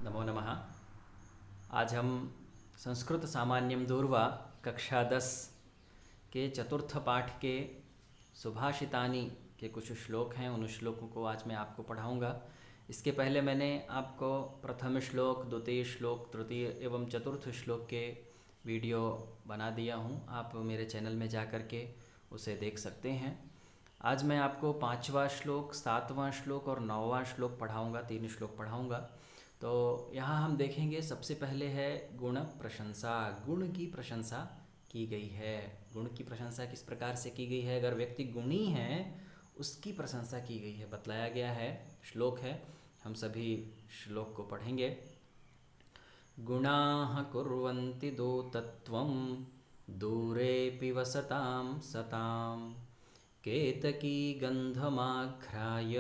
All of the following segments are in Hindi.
नमो नमः। आज हम संस्कृत सामान्यम दूर्वा कक्षा 10 के चतुर्थ पाठ के सुभाषितानि के कुछ श्लोक हैं। उन श्लोकों को आज मैं आपको पढ़ाऊंगा। इसके पहले मैंने आपको प्रथम श्लोक, द्वितीय श्लोक, तृतीय एवं चतुर्थ श्लोक के वीडियो बना दिया हूं। आप मेरे चैनल में जा कर के उसे देख सकते हैं। आज मैं आपको 5वां श्लोक, 7वां श्लोक और 9वां श्लोक पढ़ाऊंगा। 3 श्लोक पढ़ाऊंगा। तो यहाँ हम देखेंगे, सबसे पहले है गुण प्रशंसा। गुण की प्रशंसा की गई है। गुण की प्रशंसा किस प्रकार से की गई है? अगर व्यक्ति गुणी है उसकी प्रशंसा की गई है, बतलाया गया है। श्लोक है, हम सभी श्लोक को पढ़ेंगे। गुणाः कुर्वन्ति दूतत्वं दूरेऽपि वसतां सतां केतकी गन्धमाघ्राय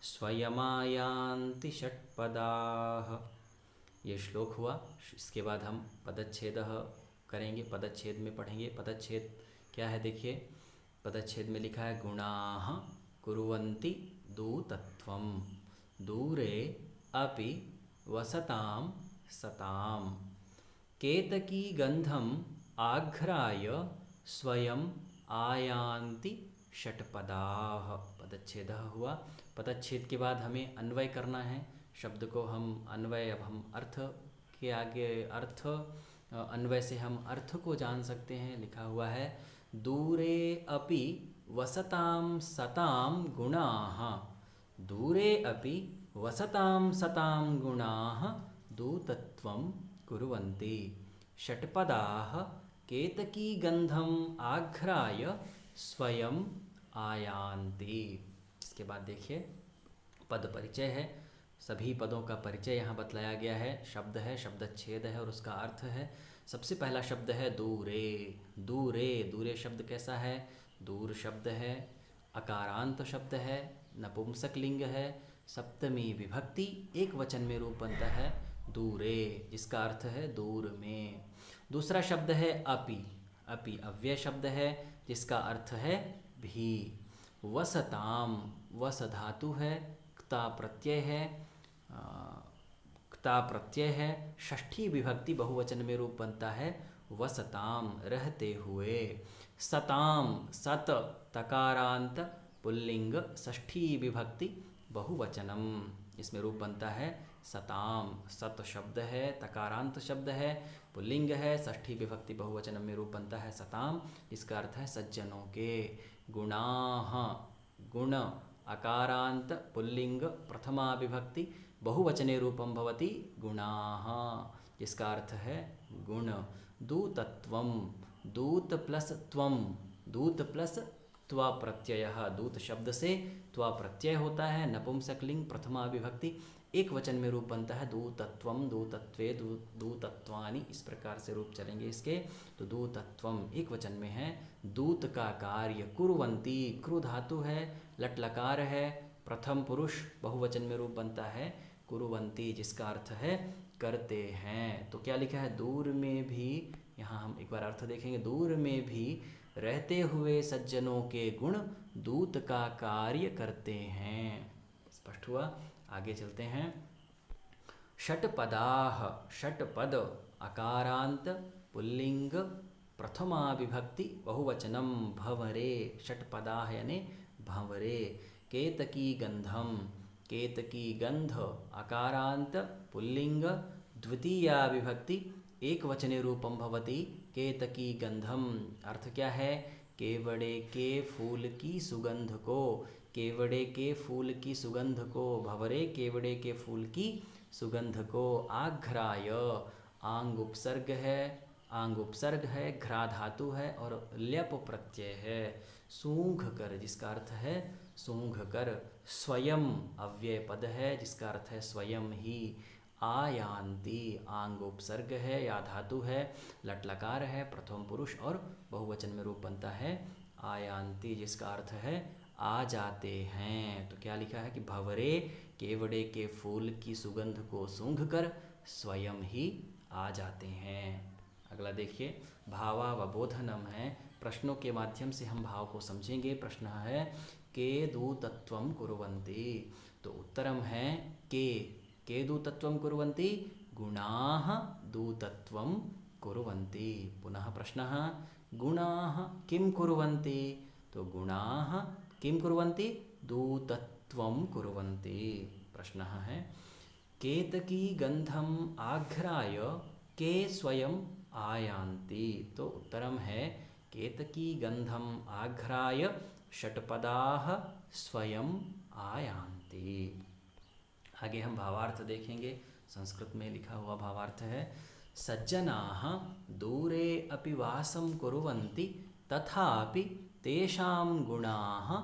स्वयमायान्ति षट्पदाः। ये श्लोक हुआ। इसके बाद हम पदच्छेद करेंगे, पदच्छेद में पढ़ेंगे। पदच्छेद क्या है देखिए। पदच्छेद में लिखा है गुणाः कुर्वन्ति दूतत्वं दूरे अपि वसतां सतां केतकी गंधम आघ्राय स्वयं आयान्ति षट्पदाः। पदच्छेद हुआ। पदच्छेद के बाद हमें अन्वय करना है। शब्द को हम अन्वय, अब हम अर्थ के आगे अर्थ, अन्वय से हम अर्थ को जान सकते हैं। लिखा हुआ है दूरे अपि वसतां सतां गुणाः दूरे अपि वसतां सतां गुणाः दूतत्वं कुर्वन्ति षट्पदाः केतकी गंधम आघ्राय स्वयं आयान्ति। इसके बाद देखिए पद परिचय है। सभी पदों का परिचय यहाँ बतलाया गया है। शब्द है, शब्दच्छेद है और उसका अर्थ है। सबसे पहला शब्द है दूरे। दूरे, दूरे शब्द कैसा है? दूर शब्द है, अकारांत शब्द है, नपुंसक लिंग है, सप्तमी विभक्ति, एक वचन में रूप बनता है दूरे, जिसका अर्थ है दूर में। दूसरा शब्द है अपि। अपि अव्यय शब्द है जिसका अर्थ है भी। वसताम, वस धातु है, क्ता प्रत्यय है, क्ता प्रत्यय है, षष्ठी विभक्ति बहुवचन में रूप बनता है वसताम, रहते हुए। सताम, सत तकारांत पुल्लिंग, षष्ठी विभक्ति बहुवचनम, इसमें रूप बनता है सताम। सत शब्द है, तकारांत शब्द है, पुल्लिंग है, षष्ठी विभक्ति बहुवचन में रूप बनता है सताम। इसका अर्थ है सज्जनों के। गुणाः, गुण अकारांत पुल्लिंग प्रथमा विभक्ति बहुवचने रूपम भवति गुणाः, जिसका अर्थ है गुण। दूतत्वम, दूत प्लस त्वम, दूत प्लस त्वा प्रत्यय। दूत शब्द से त्वा प्रत्यय होता है, नपुंसकलिंग प्रथमा विभक्ति, एक वचन में रूप बनता है दूतत्वम, दूतत्वे, दूतत्वानि, इस प्रकार से रूप चलेंगे इसके। तो दूतत्वम एक वचन में है। दूत का कार्य कुर्वन्ति, क्रू धातु है, लट लकार है, प्रथम पुरुष बहुवचन में रूप बनता है कुर्वन्ति, जिसका अर्थ है करते हैं। तो क्या लिखा है? दूर में भी, यहाँ हम एक बार अर्थ देखेंगे। दूर में भी रहते हुए सज्जनों के गुण दूत का कार्य करते हैं। स्पष्ट हुआ? आगे चलते हैं। षट्पदाः, षट्पद अकारांत पुल्लिंग प्रथमा विभक्ति बहुवचनम भंवरे। षट्पदाः यानी भंवरे। केतकी गंधम, केतकी गंध अकारांत पुल्लिंग द्वितीया विभक्ति एक वचने रूपम भवति केतकी गंधम। अर्थ क्या है? केवड़े के फूल की सुगंध को, केवड़े के फूल की सुगंध को, भंवरे केवड़े के फूल की सुगंध को। आघ्राय, आंग उपसर्ग है, आंग उपसर्ग है, घ्रा धातु है और ल्यप प्रत्यय है। सूंघ कर, जिसका अर्थ है सूंघ कर। स्वयं अव्यय पद है जिसका अर्थ है स्वयं ही। आयान्ति, आंग उपसर्ग है या धातु है, लट लकार है, प्रथम पुरुष और बहुवचन में रूप बनता है आयान्ति, जिसका अर्थ है आ जाते हैं। तो क्या लिखा है कि भंवरे केवड़े के फूल की सुगंध को सूंघकर स्वयं ही आ जाते हैं। अगला देखिए, भावावबोधनम है। प्रश्नों के माध्यम से हम भाव को समझेंगे। प्रश्न है के दूतत्वं कुर्वन्ति। तो उत्तरम है के, के दूतत्वं कुर्वन्ति? गुणाः दूतत्वं कुर्वन्ति। पुनः प्रश्नः, गुणाः किं कुर्वन्ति? तो गुणाः किं कुर्वन्ति? दूतत्वं कुर्वन्ति। प्रश्नः है, केतकी गंधम आघ्राय के स्वयं आयान्ति? तो उत्तरम है, केतकी गंधम आघ्राय षट्पदाः स्वयं आयान्ति। आगे हम भावार्थ देखेंगे। संस्कृत में लिखा हुआ भावार्थ है, सज्जनाः दूरे अपि वासं कुर्वन्ति तथापि तेषां गुणाः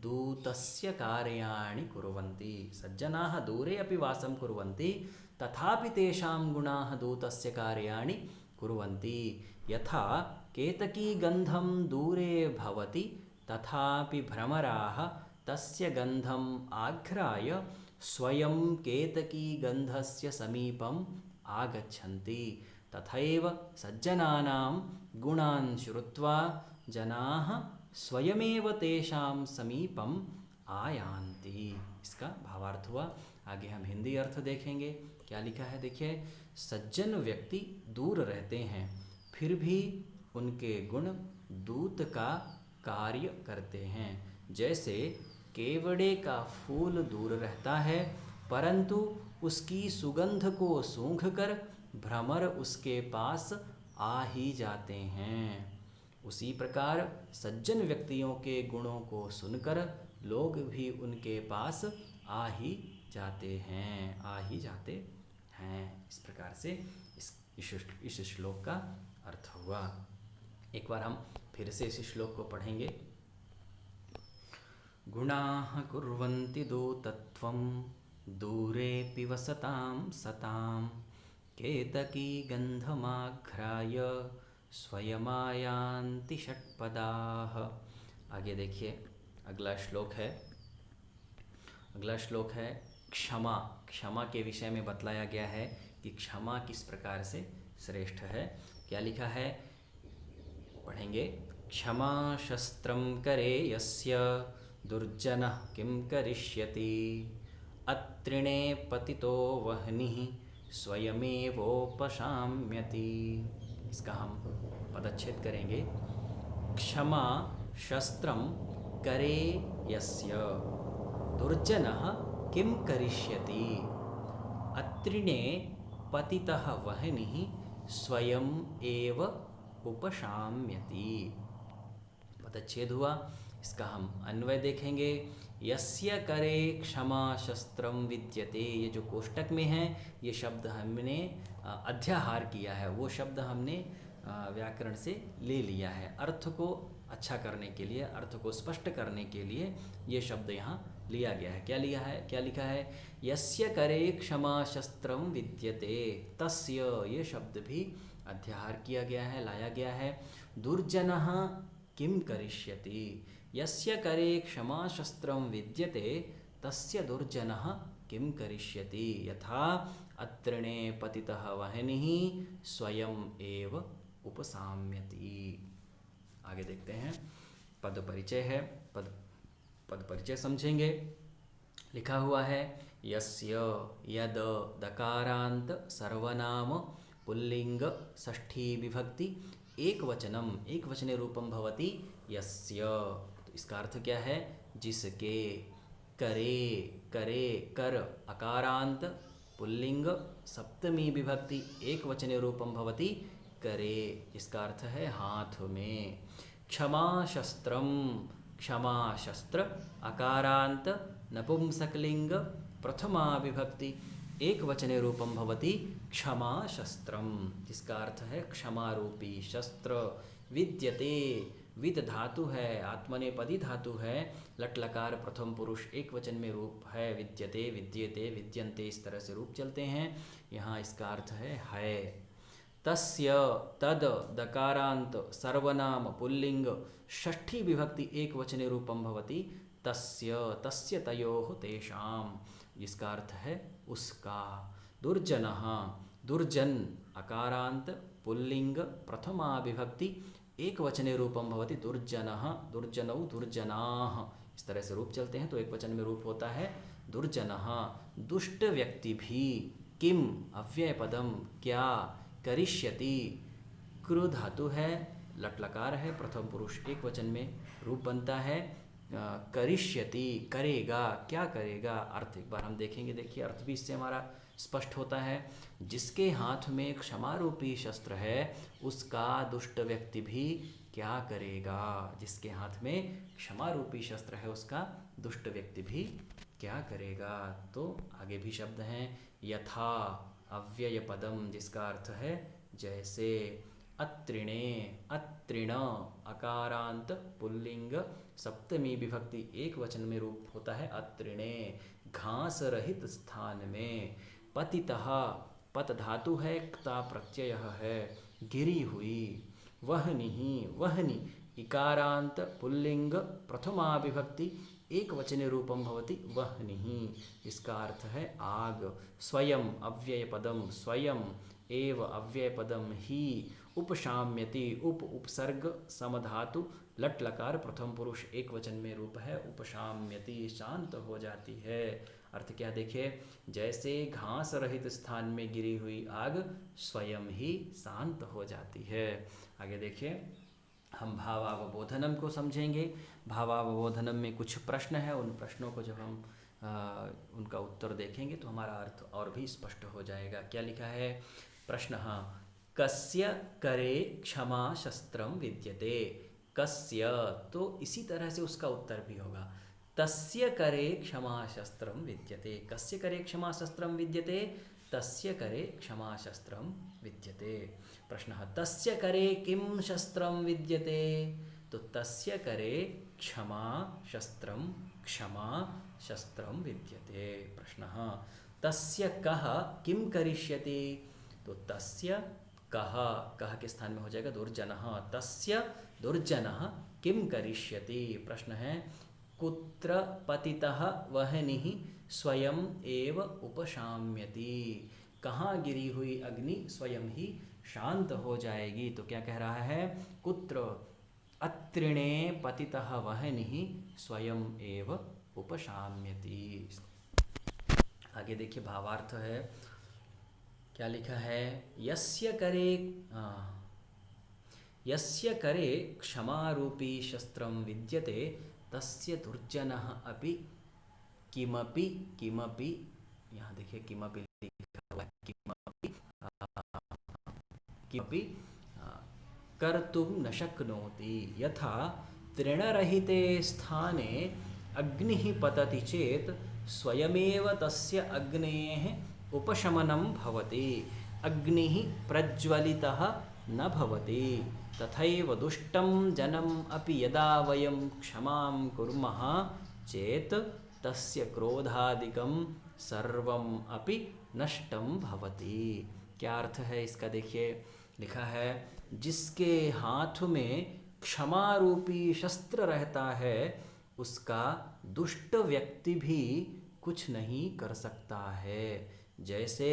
दूतस्य कार्याणि कुर्वन्ति। सज्जनाः दूरे अपि वासं कुर्वन्ति तथापि तेषां गुणाः दूतस्य कार्याणि कुर्वन्ति। यथा केतकी गन्धं दूरे भवति तथापि भ्रमराः तस्य गन्धम् आघ्राय स्वयं केतकी गन्धस्य समीपम् आगच्छन्ति। तथैव सज्जनानां गुणान् श्रुत्वा जनाः स्वयमेव तेषां समीपम आयान्ति। इसका भावार्थ हुआ। आगे हम हिंदी अर्थ देखेंगे। क्या लिखा है देखिए, सज्जन व्यक्ति दूर रहते हैं फिर भी उनके गुण दूत का कार्य करते हैं। जैसे केवड़े का फूल दूर रहता है परंतु उसकी सुगंध को सूंघकर भ्रमर उसके पास आ ही जाते हैं, उसी प्रकार सज्जन व्यक्तियों के गुणों को सुनकर लोग भी उनके पास आ ही जाते हैं। इस प्रकार से इस श्लोक का अर्थ हुआ। एक बार हम फिर से इस श्लोक को पढ़ेंगे। गुणाः कुर्वन्ति दूतत्वं दूरेऽपि वसतां सतां केतकी गन्धमाघ्राय स्वयमायान्ति षट्पदाः। आगे देखिए, अगला श्लोक है क्षमा। क्षमा के विषय में बतलाया गया है कि क्षमा किस प्रकार से श्रेष्ठ है। क्या लिखा है, पढ़ेंगे। क्षमा शस्त्रं करे यस्य दुर्जनः किं करिष्यति अत्रिणे पतितो वह्निः स्वयमेवोपशाम्यति। इसका हम पदच्छेद करेंगे। क्षमा शस्त्रं करे यस्य दुर्जनः किं करिष्यति अत्रिणे पतितः वह्निः स्वयं एव उपशाम्यति। पदच्छेद हुआ। इसका हम अन्वय देखेंगे। यस्य करे क्षमा शस्त्रम विद्यते, ये जो कोष्टक में है ये शब्द हमने अध्याहार किया है, वो शब्द हमने व्याकरण से ले लिया है। अर्थ को अच्छा करने के लिए, अर्थ को स्पष्ट करने के लिए ये शब्द यहाँ लिया गया है। क्या लिखा है, यस्य करे क्षमा शस्त्रम विद्यते, तस्य, ये शब्द भी अध्याहार किया गया है, लाया गया है। दुर्जनः किं करिष्यति, यस्य करे क्षमा शस्त्रं विद्यते तस्य दुर्जनः किं करिष्यति यथा अत्रिणे पतितः वह्निः स्वयं एव उपसाम्यति। आगे देखते हैं। पद परिचय है, पद परिचय समझेंगे। लिखा हुआ है, यस्य यद दकारांत सर्वनाम पुल्लिंग षष्ठी विभक्ति एक वचने रूपम भवति यस्य। तो इसका अर्थ क्या है, जिसके, करे कर अकारांत पुल्लिंग सप्तमी विभक्ति एक वचने रूपम भवति करे, इसका अर्थ है हाथ में। क्षमा शस्त्र अकारांत नपुंसकलिंग प्रथमा विभक्ति एक वचने रूपम भवति क्षमा शस्त्रम, जिसका अर्थ है क्षमा रूपी शस्त्र। विद्यते, विद धातु है, आत्मनेपदी धातु है, लट लकार प्रथम पुरुष एक वचन में रूप है। विद्यते, विद्येते, विद्यन्ते, इस तरह से रूप चलते हैं। यहाँ इसका अर्थ है। तस्य तद दकारांत सर्वनाम पुल्लिंग षष्ठी विभक्ति एक वचने रूपम भवति तस्य तयोः तेषाम, जिसका अर्थ है उसका। दुर्जनः, दुर्जन अकारांत पुल्लिंग प्रथमा विभक्ति एक वचने रूपम भवति दुर्जनः, दुर्जनौ, दुर्जनाः, इस तरह से रूप चलते हैं। तो एक वचन में रूप होता है दुर्जनः दुष्ट व्यक्ति भी किम अव्यय पदम क्या करिष्यति कृ धातु है लट लकार है प्रथम पुरुष एक वचन में रूप बनता है करिष्यति करेगा क्या करेगा अर्थ एक बार हम देखेंगे देखिए अर्थ भी इससे हमारा स्पष्ट होता है जिसके हाथ में क्षमा रूपी शस्त्र है उसका दुष्ट व्यक्ति भी क्या करेगा जिसके हाथ में क्षमा रूपी शस्त्र है उसका दुष्ट व्यक्ति भी क्या करेगा। तो आगे भी शब्द हैं यथा अव्यय पदम जिसका अर्थ है जैसे अत्रिणे अत्रिण अकारांत पुल्लिंग सप्तमी विभक्ति एक वचन में रूप होता है अत्रिणे घास रहित स्थान में पतितः पत धातु है क्ता प्रत्यय है गिरी हुई वहनि इकारांत पुल्लिंग प्रथमा विभक्ति एक वचने रूपम भवति वह्निः इसका अर्थ है आग। स्वयं अव्यय पदम स्वयं एव अव्यय पदम ही उपशाम्यति उपसर्ग समधातु लट लकार प्रथम पुरुष एक वचन में रूप है उपशाम्यति शांत हो जाती है। अर्थ क्या देखिए जैसे घास रहित स्थान में गिरी हुई आग स्वयं ही शांत हो जाती है। आगे देखिए हम भावावबोधनम को समझेंगे। भावावबोधनम में कुछ प्रश्न है उन प्रश्नों को जब हम उनका उत्तर देखेंगे तो हमारा अर्थ और भी स्पष्ट हो जाएगा। क्या लिखा है प्रश्न कस्य करे क्षमा शस्त्रम विद्यते कस्य तो इसी तरह से उसका उत्तर भी होगा तस्य करे क्षमा शस्त्रम विद्यते कस्य करे क्षमा शस्त्रम विद्यते तस्य करे क्षमा शस्त्रम विद्यते। प्रश्न तस्य करे किम शस्त्रम विद्यते तो तस्य करे क्षमा शस्त्रम विद्यते। प्रश्न तस्य कः किम करिष्यति तो तस्य कः के स्थान में हो जाएगा दुर्जनः तस्य दुर्जनः किम करिष्यति। प्रश्न है कुत्र पतितः वह्निः स्वयं एव उपशाम्यति कहाँ गिरी हुई अग्नि स्वयं ही शांत हो जाएगी। तो क्या कह रहा है कुत्र अत्रिणे पतितः वह्निः स्वयं एव उपशाम्यति। आगे देखिए भावार्थ है क्या लिखा है यस्य करे क्षमारूपी शस्त्रम विद्यते तस्य दुर्जनः अपि किमपि यहाँ देखिए किमपि लिखा हुआ है किमपि कर्तुं न शक्नोति यथा तृणरहिते स्थाने अग्निः पतति चेत् स्वयमेव तस्य अग्नेः उपशमनं भवति अग्निः प्रज्वलितः न भवति तथैव दुष्टं जनम् अपि यदा वयं क्षमां कुर्मः चेत् तस्य क्रोधादिकं सर्वम् अपि नष्टं भवति। क्या अर्थ है इसका देखिए लिखा है जिसके हाथ में क्षमा रूपी शस्त्र रहता है उसका दुष्ट व्यक्ति भी कुछ नहीं कर सकता है। जैसे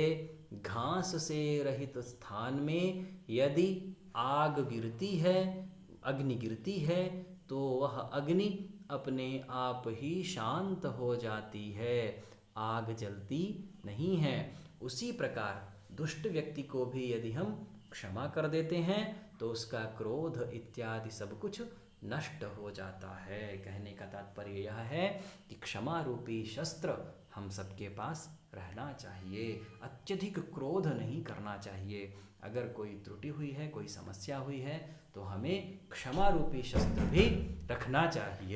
घास से रहित स्थान में यदि आग गिरती है अग्नि गिरती है तो वह अग्नि अपने आप ही शांत हो जाती है आग जलती नहीं है। उसी प्रकार दुष्ट व्यक्ति को भी यदि हम क्षमा कर देते हैं तो उसका क्रोध इत्यादि सब कुछ नष्ट हो जाता है। कहने का तात्पर्य यह है कि क्षमा रूपी शस्त्र हम सबके पास रहना चाहिए अत्यधिक क्रोध नहीं करना चाहिए। अगर कोई त्रुटि हुई है कोई समस्या हुई है तो हमें क्षमा रूपी शस्त्र भी रखना चाहिए।